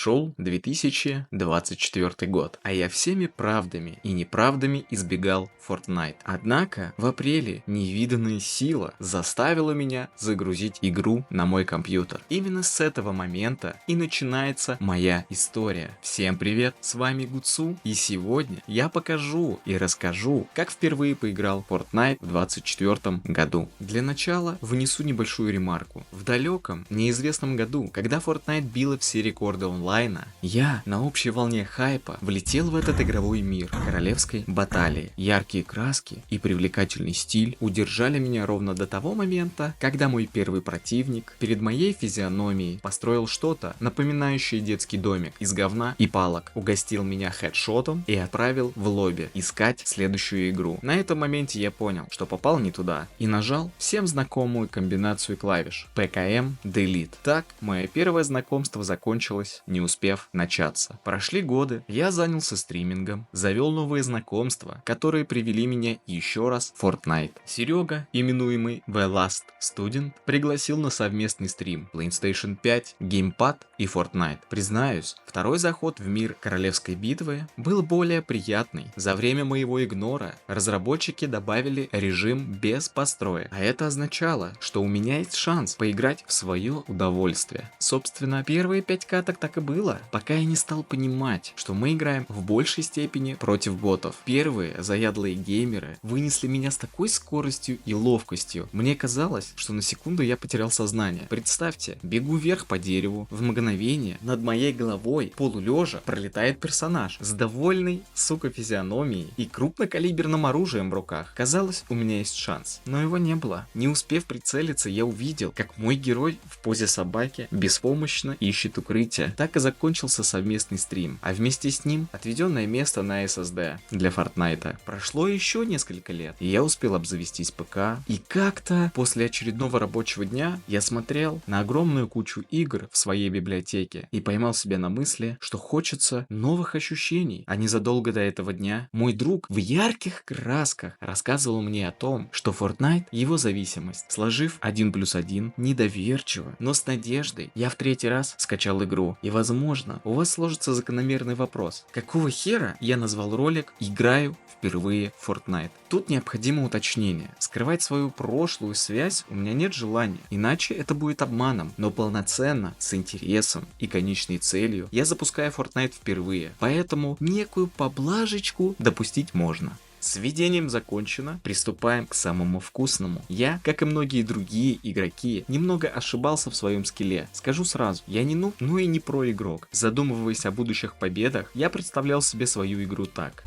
Шел 2024 год, а я всеми правдами и неправдами избегал Fortnite. Однако в апреле невиданная сила заставила меня загрузить игру на мой компьютер. Именно с этого момента и начинается моя история. Всем привет, с вами Гуцу, и сегодня я покажу и расскажу, как впервые поиграл в Fortnite в 2024 году. Для начала внесу небольшую ремарку. В далеком, неизвестном году, когда Fortnite била все рекорды онлайна, я на общей волне хайпа влетел в этот игровой мир королевской баталии. Яркие краски и привлекательный стиль удержали меня ровно до того момента, когда мой первый противник перед моей физиономией построил что-то, напоминающее детский домик из говна и палок, угостил меня хедшотом и отправил в лобби искать следующую игру. На этом моменте я понял, что попал не туда, и нажал всем знакомую комбинацию клавиш PKM Delete. Так, мое первое знакомство закончилось, не успев начаться. Прошли годы, я занялся стримингом, завел новые знакомства, которые привели меня еще раз в Fortnite. Серега, именуемый The Last Student, пригласил на совместный стрим PlayStation 5, Gamepad и Fortnite. Признаюсь, второй заход в мир королевской битвы был более приятный. За время моего игнора разработчики добавили режим без построек, а это означало, что у меня есть шанс поиграть в свое удовольствие. Собственно, первые 5 каток так и было, пока я не стал понимать, что мы играем в большей степени против ботов. Первые заядлые геймеры вынесли меня с такой скоростью и ловкостью. Мне казалось, что на секунду я потерял сознание. Представьте, бегу вверх по дереву, в мгновение над моей головой полулежа пролетает персонаж с довольной, сука, физиономией и крупнокалиберным оружием в руках. Казалось, у меня есть шанс, но его не было. Не успев прицелиться, я увидел, как мой герой в позе собаки беспомощно ищет укрытие. Так и закончился совместный стрим, а вместе с ним отведенное место на SSD для Fortnite. Прошло еще несколько лет, и я успел обзавестись ПК, и как-то после очередного рабочего дня я смотрел на огромную кучу игр в своей библиотеке и поймал себя на мысли, что хочется новых ощущений. А незадолго до этого дня мой друг в ярких красках рассказывал мне о том, что Fortnite — его зависимость. Сложив 1+1, недоверчиво, но с надеждой, я в третий раз скачал игру. И возможно, у вас сложится закономерный вопрос: какого хера я назвал ролик «Играю впервые в Fortnite»? Тут необходимо уточнение. Скрывать свою прошлую связь у меня нет желания, иначе это будет обманом. Но полноценно, с интересом и конечной целью я запускаю Fortnite впервые, поэтому некую поблажечку допустить можно. С введением закончено, приступаем к самому вкусному. Я, как и многие другие игроки, немного ошибался в своем скилле. Скажу сразу, я не нуб, но и не проигрок. Задумываясь о будущих победах, я представлял себе свою игру так.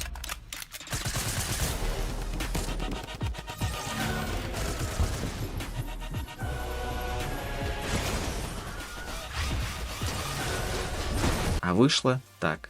А вышло так.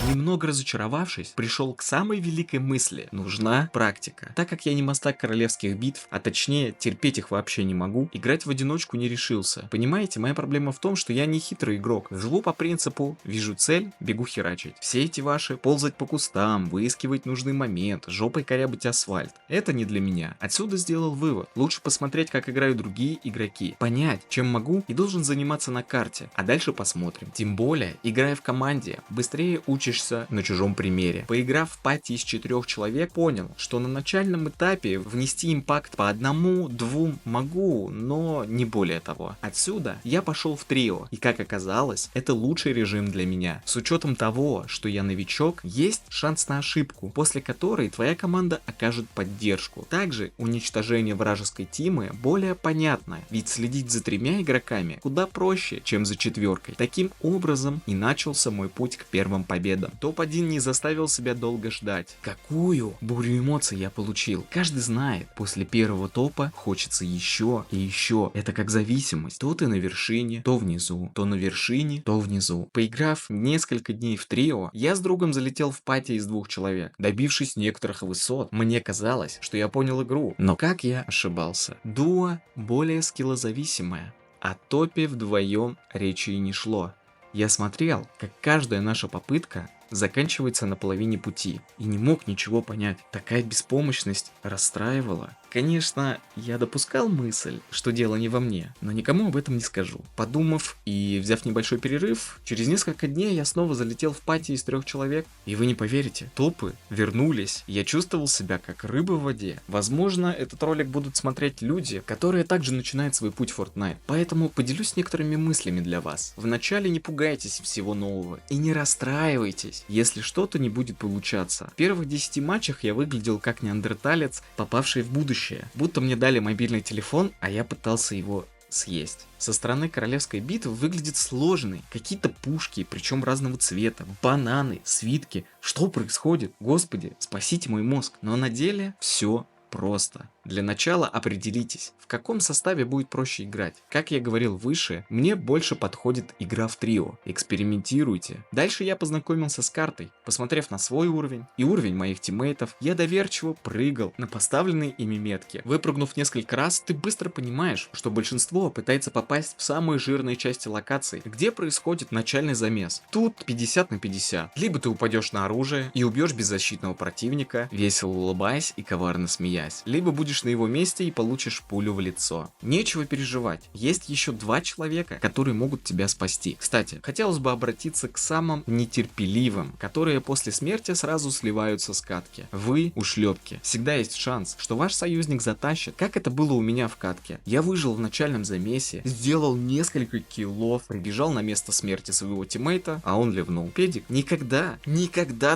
Немного разочаровавшись, пришел к самой великой мысли: нужна практика. Так как я не мастак королевских битв, а точнее терпеть их вообще не могу, играть в одиночку не решился. Понимаете, моя проблема в том, что я не хитрый игрок. Живу по принципу: вижу цель, бегу херачить. Все эти ваши ползать по кустам, выискивать нужный момент, жопой корябать асфальт — это не для меня. Отсюда сделал вывод: лучше посмотреть, как играют другие игроки, понять, чем могу, и должен заниматься на карте, а дальше посмотрим. Тем более, играя в команде, быстрее учишься на чужом примере. Поиграв в пати из 4 человек, понял, что на начальном этапе внести импакт по 1-2 могу, но не более того. Отсюда я пошел в трио, и как оказалось, это лучший режим для меня. С учетом того, что я новичок, есть шанс на ошибку, после которой твоя команда окажет поддержку. Также уничтожение вражеской тимы более понятное, ведь следить за 3 игроками куда проще, чем за 4. Таким образом и начался мой путь к первым победам. Топ-1 не заставил себя долго ждать. Какую бурю эмоций я получил. Каждый знает, после первого топа хочется еще и еще. Это как зависимость. То ты на вершине, то внизу. То на вершине, то внизу. Поиграв несколько дней в трио, я с другом залетел в пати из 2 человек. Добившись некоторых высот, мне казалось, что я понял игру. Но как я ошибался. Дуо более скиллозависимое. О топе вдвоем речи и не шло. Я смотрел, как каждая наша попытка заканчивается на половине пути, и не мог ничего понять. Такая беспомощность расстраивала Конечно, я допускал мысль, что дело не во мне, но никому об этом не скажу. Подумав и взяв небольшой перерыв, через несколько дней я снова залетел в пати из 3 человек. И вы не поверите, топы вернулись. Я чувствовал себя как рыба в воде. Возможно, этот ролик будут смотреть люди, которые также начинают свой путь в Fortnite. Поэтому поделюсь некоторыми мыслями для вас. Вначале не пугайтесь всего нового и не расстраивайтесь, если что-то не будет получаться. В первых 10 матчах я выглядел как неандерталец, попавший в будущее. Будто мне дали мобильный телефон, а я пытался его съесть. Со стороны королевской битвы выглядит сложной. Какие-то пушки, причем разного цвета, бананы, свитки. Что происходит? Господи, спасите мой мозг. Но на деле все просто. Для начала определитесь, в каком составе будет проще играть. Как я говорил выше, мне больше подходит игра в трио. Экспериментируйте. Дальше я познакомился с картой. Посмотрев на свой уровень и уровень моих тиммейтов, я доверчиво прыгал на поставленные ими метки. Выпрыгнув несколько раз, ты быстро понимаешь, что большинство пытается попасть в самые жирные части локации, где происходит начальный замес. Тут 50 на 50. Либо ты упадешь на оружие и убьешь беззащитного противника, весело улыбаясь и коварно смеясь, либо будешь на его месте и получишь пулю в лицо. Нечего переживать, есть еще 2 человека, которые могут тебя спасти. Кстати, хотелось бы обратиться к самым нетерпеливым, которые после смерти сразу сливаются с катки. Вы ушлепки. Всегда есть шанс, что ваш союзник затащит, как это было у меня в катке. Я выжил в начальном замесе, сделал несколько киллов, прибежал на место смерти своего тиммейта, а он ливнул. Педик, никогда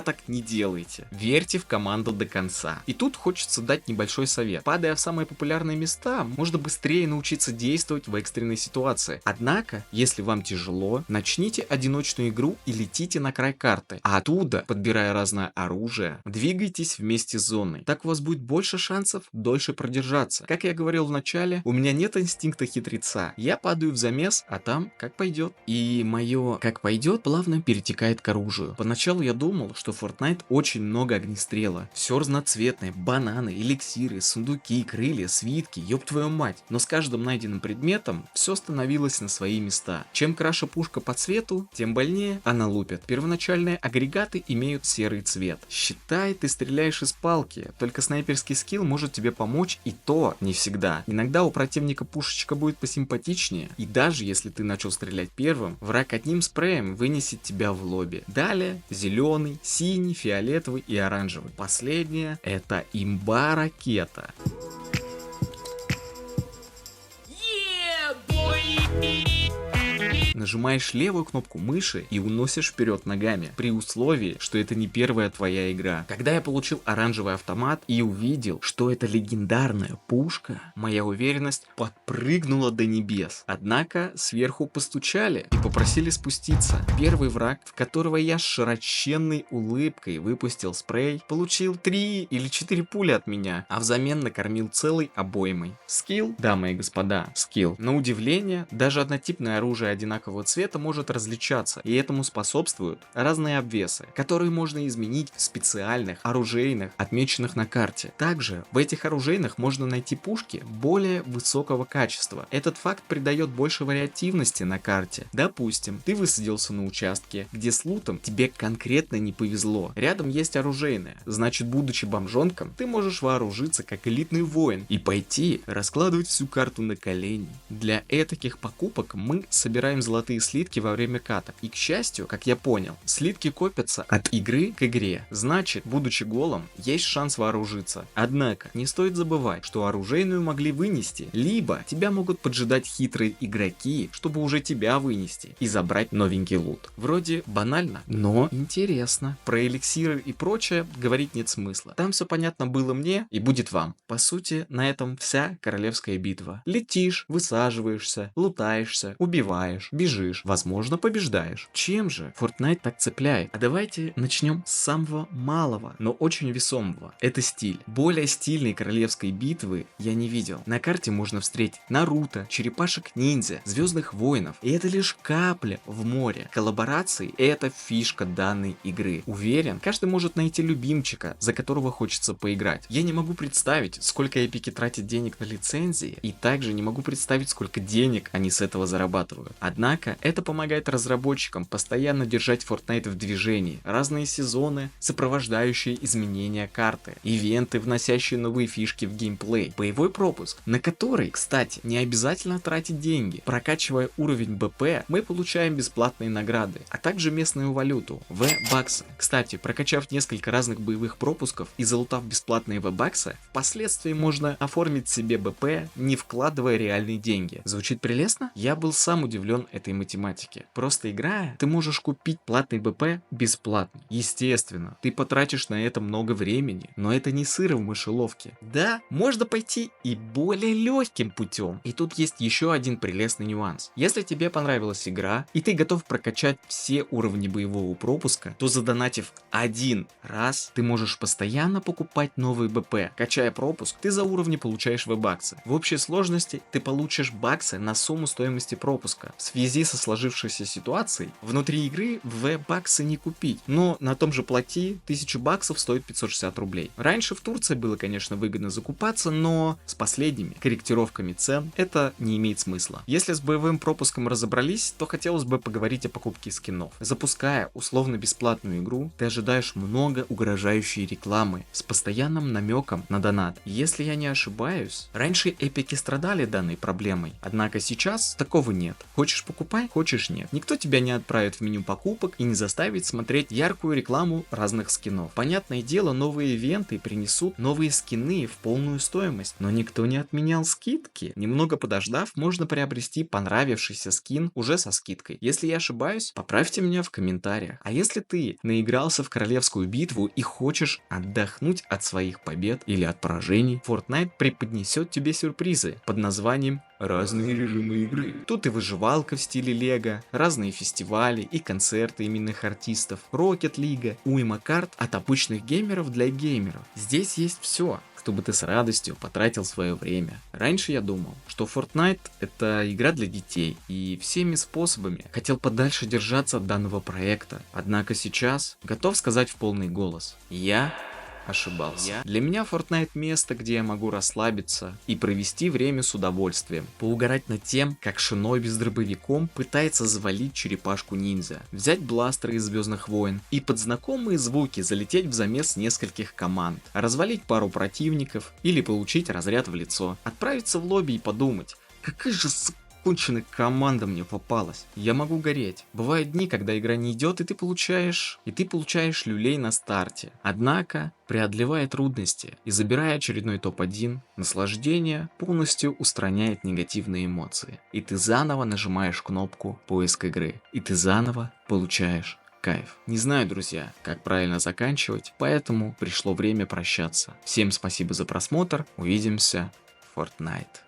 так не делайте. Верьте в команду до конца. И тут хочется дать небольшой совет. Падая в самые популярные места, можно быстрее научиться действовать в экстренной ситуации. Однако, если вам тяжело, начните одиночную игру и летите на край карты. А оттуда, подбирая разное оружие, двигайтесь вместе с зоной. Так у вас будет больше шансов дольше продержаться. Как я говорил в начале, у меня нет инстинкта хитреца. Я падаю в замес, а там как пойдет. И мое «как пойдет» плавно перетекает к оружию. Поначалу я думал, что в Fortnite очень много огнестрела. Все разноцветное, бананы, эликсиры, сундуки, крылья, свитки, ёб твою мать. Но с каждым найденным предметом все становилось на свои места. Чем краше пушка по цвету, тем больнее она лупит. Первоначальные агрегаты имеют серый цвет. Считай, ты стреляешь из палки, только снайперский скилл может тебе помочь, и то не всегда. Иногда у противника пушечка будет посимпатичнее, и даже если ты начал стрелять первым, враг одним спреем вынесет тебя в лобби. Далее зеленый, синий, фиолетовый и оранжевый. Последнее — это имба-ракета. Нажимаешь левую кнопку мыши и уносишь вперед ногами, при условии, что это не первая твоя игра. Когда я получил оранжевый автомат и увидел, что это легендарная пушка, моя уверенность подпрыгнула до небес. Однако сверху постучали и попросили спуститься. Первый враг, в которого я с широченной улыбкой выпустил спрей, получил 3 или 4 пули от меня, а взамен накормил целой обоймой. Скилл, дамы и господа, скилл. На удивление, даже однотипное оружие одинакового цвета может различаться, и этому способствуют разные обвесы, которые можно изменить в специальных оружейных, отмеченных на карте. Также в этих оружейных можно найти пушки более высокого качества. Этот факт придает больше вариативности на карте. Допустим, ты высадился на участке, где с лутом тебе конкретно не повезло. Рядом есть оружейное, значит, будучи бомжонком, ты можешь вооружиться как элитный воин и пойти раскладывать всю карту на колени. Для этих покупок мы собираем золотые слитки во время каток. И к счастью, как я понял, слитки копятся от игры к игре. Значит, будучи голым, есть шанс вооружиться. Однако, не стоит забывать, что оружейную могли вынести, либо тебя могут поджидать хитрые игроки, чтобы уже тебя вынести и забрать новенький лут. Вроде банально, но интересно. Про эликсиры и прочее говорить нет смысла. Там все понятно было мне и будет вам. По сути, на этом вся королевская битва. Летишь, высаживаешься, лутаешься, убиваешь, бежишь, возможно, побеждаешь. Чем же Fortnite так цепляет? А давайте начнем с самого малого, но очень весомого. Это стиль. Более стильной королевской битвы я не видел. На карте можно встретить Наруто, черепашек-ниндзя, звездных воинов. И это лишь капля в море. Коллаборации — это фишка данной игры. Уверен, каждый может найти любимчика, за которого хочется поиграть. Я не могу представить, сколько эпики тратят денег на лицензии, и также не могу представить, сколько денег они с этого зарабатывают. Однако Однако это помогает разработчикам постоянно держать Fortnite в движении. Разные сезоны, сопровождающие изменения карты, ивенты, вносящие новые фишки в геймплей, боевой пропуск, на который, кстати, не обязательно тратить деньги. Прокачивая уровень БП, мы получаем бесплатные награды, а также местную валюту – V-баксы. Кстати, прокачав несколько разных боевых пропусков и залутав бесплатные V-баксы, впоследствии можно оформить себе БП, не вкладывая реальные деньги. Звучит прелестно? Я был сам удивлен этой математике. Просто играя, ты можешь купить платный БП бесплатно. Естественно, ты потратишь на это много времени, но это не сыр в мышеловке. Да, можно пойти и более легким путем. И тут есть еще один прелестный нюанс. Если тебе понравилась игра, и ты готов прокачать все уровни боевого пропуска, то задонатив один раз, ты можешь постоянно покупать новые БП. Качая пропуск, ты за уровни получаешь V-баксы. В общей сложности ты получишь баксы на сумму стоимости пропуска. В связи со сложившейся ситуацией, внутри игры V-баксы не купить, но на том же плати 1000 баксов стоит 560 рублей. Раньше в Турции было, конечно, выгодно закупаться, но с последними корректировками цен это не имеет смысла. Если с боевым пропуском разобрались, то хотелось бы поговорить о покупке скинов. Запуская условно-бесплатную игру, ты ожидаешь много угрожающей рекламы с постоянным намеком на донат. Если я не ошибаюсь, раньше эпики страдали данной проблемой, однако сейчас такого нет. Хочешь покупай, хочешь нет. Никто тебя не отправит в меню покупок и не заставит смотреть яркую рекламу разных скинов. Понятное дело, новые ивенты принесут новые скины в полную стоимость, но никто не отменял скидки. Немного подождав, можно приобрести понравившийся скин уже со скидкой. Если я ошибаюсь, поправьте меня в комментариях. А если ты наигрался в королевскую битву и хочешь отдохнуть от своих побед или от поражений, Fortnite преподнесет тебе сюрпризы под названием «Разные режимы игры». Тут и выживалка в стиле Лего, разные фестивали и концерты именных артистов, Rocket League, уйма карт от обычных геймеров для геймеров. Здесь есть все, чтобы ты с радостью потратил свое время. Раньше я думал, что Fortnite это игра для детей, и всеми способами хотел подальше держаться от данного проекта. Однако сейчас готов сказать в полный голос: я ошибался. Для меня Fortnite место, где я могу расслабиться и провести время с удовольствием. Поугарать над тем, как Шиноби с дробовиком пытается завалить черепашку ниндзя. Взять бластеры из Звездных войн и под знакомые звуки залететь в замес нескольких команд. Развалить пару противников или получить разряд в лицо. Отправиться в лобби и подумать: какая же конченая команда мне попалась. Я могу гореть. Бывают дни, когда игра не идет, и ты получаешь люлей на старте. Однако, преодолевая трудности и забирая очередной топ-1, наслаждение полностью устраняет негативные эмоции. И ты заново нажимаешь кнопку «Поиск игры». И ты заново получаешь кайф. Не знаю, друзья, как правильно заканчивать, поэтому пришло время прощаться. Всем спасибо за просмотр. Увидимся в Fortnite.